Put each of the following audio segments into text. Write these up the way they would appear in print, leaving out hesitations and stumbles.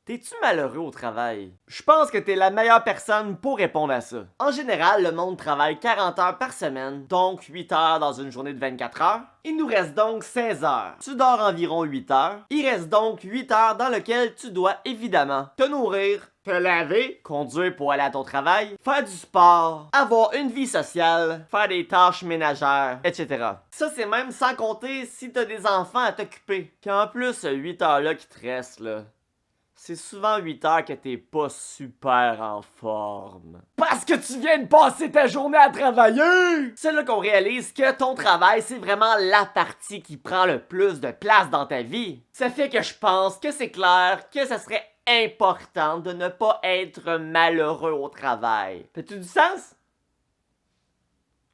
T'es-tu malheureux au travail? Je pense que t'es la meilleure personne pour répondre à ça. En général, le monde travaille 40 heures par semaine, donc 8 heures dans une journée de 24 heures. Il nous reste donc 16 heures. Tu dors environ 8 heures. Il reste donc 8 heures dans lesquelles tu dois évidemment te nourrir, te laver, conduire pour aller à ton travail, faire du sport, avoir une vie sociale, faire des tâches ménagères, etc. Ça, c'est même sans compter si t'as des enfants à t'occuper. Puis en plus, ce 8 heures-là qui te restent, là, c'est souvent 8 heures que t'es pas super en forme. Parce que tu viens de passer ta journée à travailler! C'est là qu'on réalise que ton travail, c'est vraiment la partie qui prend le plus de place dans ta vie. Ça fait que je pense que c'est clair que ça serait important de ne pas être malheureux au travail. Fait-tu du sens?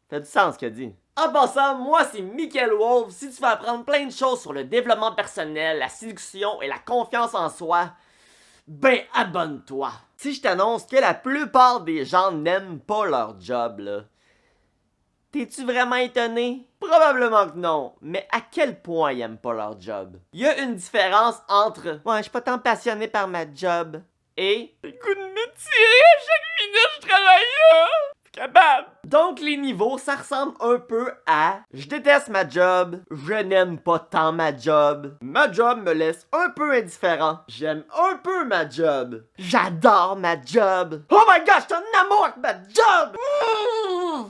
Fait du sens ce qu'il a dit. En passant, moi c'est Michael Wolf. Si tu veux apprendre plein de choses sur le développement personnel, la séduction et la confiance en soi, ben abonne-toi. Si je t'annonce que la plupart des gens n'aiment pas leur job, là, t'es-tu vraiment étonné? Probablement que non, mais à quel point ils aiment pas leur job? Il y a une différence entre « Ouais, je suis pas tant passionné par ma job » et « Le goût de me tirer à chaque minute je travaille là! » Capable. Donc les niveaux, ça ressemble un peu à je déteste ma job, je n'aime pas tant ma job me laisse un peu indifférent, j'aime un peu ma job, j'adore ma job, oh my gosh, je suis en amour avec ma job.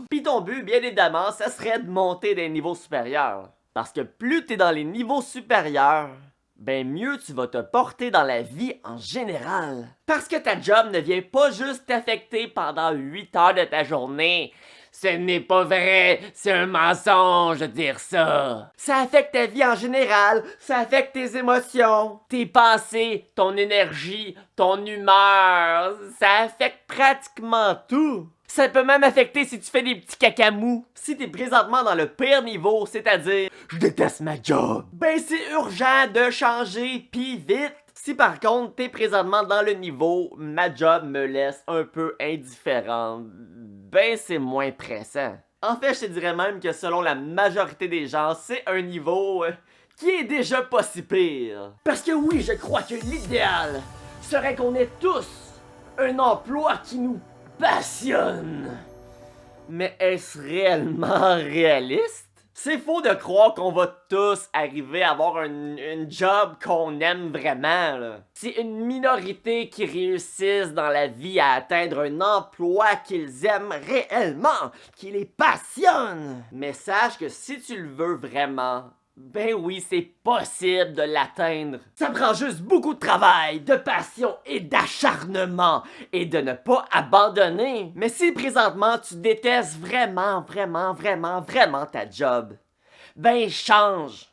Pis ton but, bien évidemment, ça serait de monter des niveaux supérieurs. Parce que plus t'es dans les niveaux supérieurs, ben mieux tu vas te porter dans la vie en général. Parce que ta job ne vient pas juste t'affecter pendant 8 heures de ta journée. Ce n'est pas vrai, c'est un mensonge de dire ça. Ça affecte ta vie en général, ça affecte tes émotions, tes pensées, ton énergie, ton humeur, ça affecte pratiquement tout. Ça peut même affecter si tu fais des petits cacamous. Si t'es présentement dans le pire niveau, c'est-à-dire « Je déteste ma job », ben c'est urgent de changer pis vite. Si par contre t'es présentement dans le niveau « Ma job me laisse un peu indifférent », ben c'est moins pressant. En fait, je te dirais même que selon la majorité des gens, c'est un niveau qui est déjà pas si pire. Parce que oui, je crois que l'idéal serait qu'on ait tous un emploi qui nous passionne. Mais est-ce réellement réaliste? C'est faux de croire qu'on va tous arriver à avoir une job qu'on aime vraiment, là. C'est une minorité qui réussissent dans la vie à atteindre un emploi qu'ils aiment réellement, qui les passionne. Mais sache que si tu le veux vraiment, ben oui, c'est possible de l'atteindre. Ça prend juste beaucoup de travail, de passion et d'acharnement et de ne pas abandonner. Mais si présentement tu détestes vraiment ta job, ben change.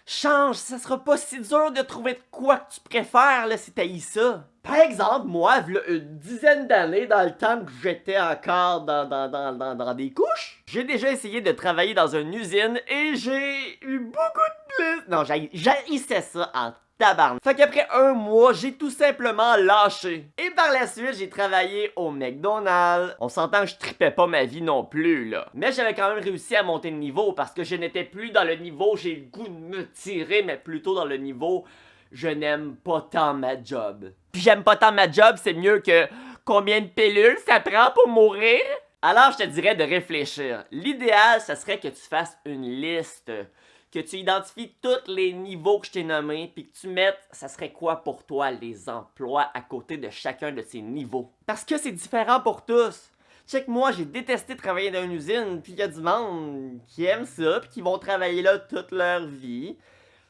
Change, ça sera pas si dur de trouver de quoi que tu préfères là, si t'haïs ça. Par exemple, moi, v'là une dizaine d'années, dans le temps que j'étais encore dans des couches, j'ai déjà essayé de travailler dans une usine et j'ai eu beaucoup de plaisir. Non, j'haïssais ça en tabarnak. Fait qu'après un mois, j'ai tout simplement lâché. Et par la suite, j'ai travaillé au McDonald's. On s'entend que je tripais pas ma vie non plus, là. Mais j'avais quand même réussi à monter le niveau parce que je n'étais plus dans le niveau j'ai le goût de me tirer, mais plutôt dans le niveau je n'aime pas tant ma job. Puis j'aime pas tant ma job, c'est mieux que combien de pilules ça prend pour mourir? Alors je te dirais de réfléchir. L'idéal, ça serait que tu fasses une liste, que tu identifies tous les niveaux que je t'ai nommés, puis que tu mettes, ça serait quoi pour toi les emplois à côté de chacun de ces niveaux. Parce que c'est différent pour tous. Check, moi, j'ai détesté travailler dans une usine, puis il y a du monde qui aime ça, puis qui vont travailler là toute leur vie.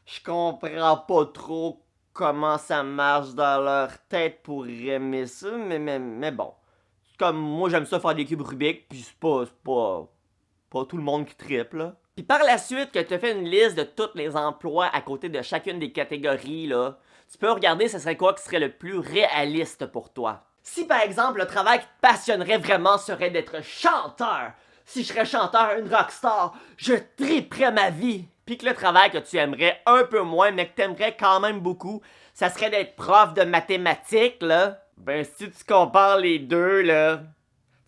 Je comprends pas trop comment ça marche dans leur tête pour aimer ça, mais bon. Comme moi, j'aime ça faire des cubes Rubik, puis c'est pas tout le monde qui trippe, là. Puis par la suite, que tu as fait une liste de tous les emplois à côté de chacune des catégories, là, tu peux regarder ce serait quoi qui serait le plus réaliste pour toi. Si par exemple, le travail qui te passionnerait vraiment serait d'être chanteur, si je serais chanteur, une rockstar, je triperais ma vie. Puis que le travail que tu aimerais un peu moins, mais que tu aimerais quand même beaucoup, ça serait d'être prof de mathématiques, là. Ben si tu compares les deux, là,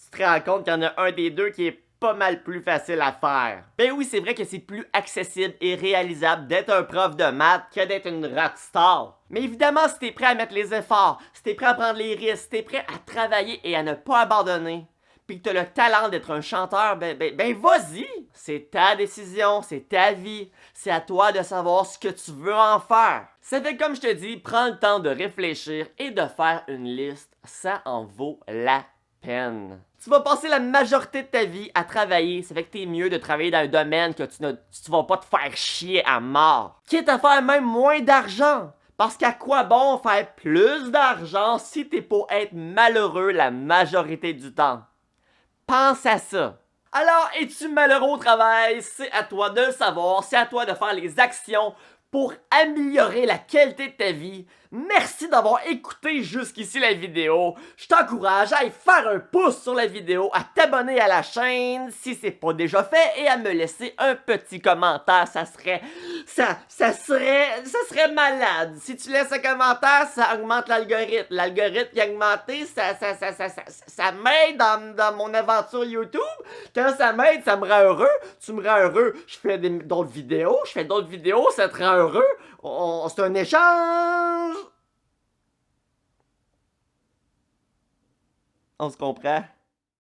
tu te rends compte qu'il y en a un des deux qui est pas mal plus facile à faire. Ben oui, c'est vrai que c'est plus accessible et réalisable d'être un prof de maths que d'être une rockstar. Mais évidemment, si t'es prêt à mettre les efforts, si t'es prêt à prendre les risques, si t'es prêt à travailler et à ne pas abandonner, puis que t'as le talent d'être un chanteur, ben vas-y! C'est ta décision, c'est ta vie, c'est à toi de savoir ce que tu veux en faire. Ça fait comme je te dis, prends le temps de réfléchir et de faire une liste, ça en vaut la peine. Tu vas passer la majorité de ta vie à travailler, ça fait que t'es mieux de travailler dans un domaine que tu vas pas te faire chier à mort. Quitte à faire même moins d'argent. Parce qu'à quoi bon faire plus d'argent si t'es pour être malheureux la majorité du temps? Pense à ça. Alors, es-tu malheureux au travail? C'est à toi de le savoir, c'est à toi de faire les actions pour améliorer la qualité de ta vie. Merci d'avoir écouté jusqu'ici la vidéo. Je t'encourage à aller faire un pouce sur la vidéo, à t'abonner à la chaîne si c'est pas déjà fait et à me laisser un petit commentaire. Ça serait malade. Si tu laisses un commentaire, ça augmente l'algorithme. L'algorithme qui a augmenté, ça m'aide dans mon aventure YouTube. Quand ça m'aide, ça me rend heureux. Tu me rends heureux, je fais d'autres vidéos. Je fais d'autres vidéos, ça te rend heureux. C'est un échange. On se comprend?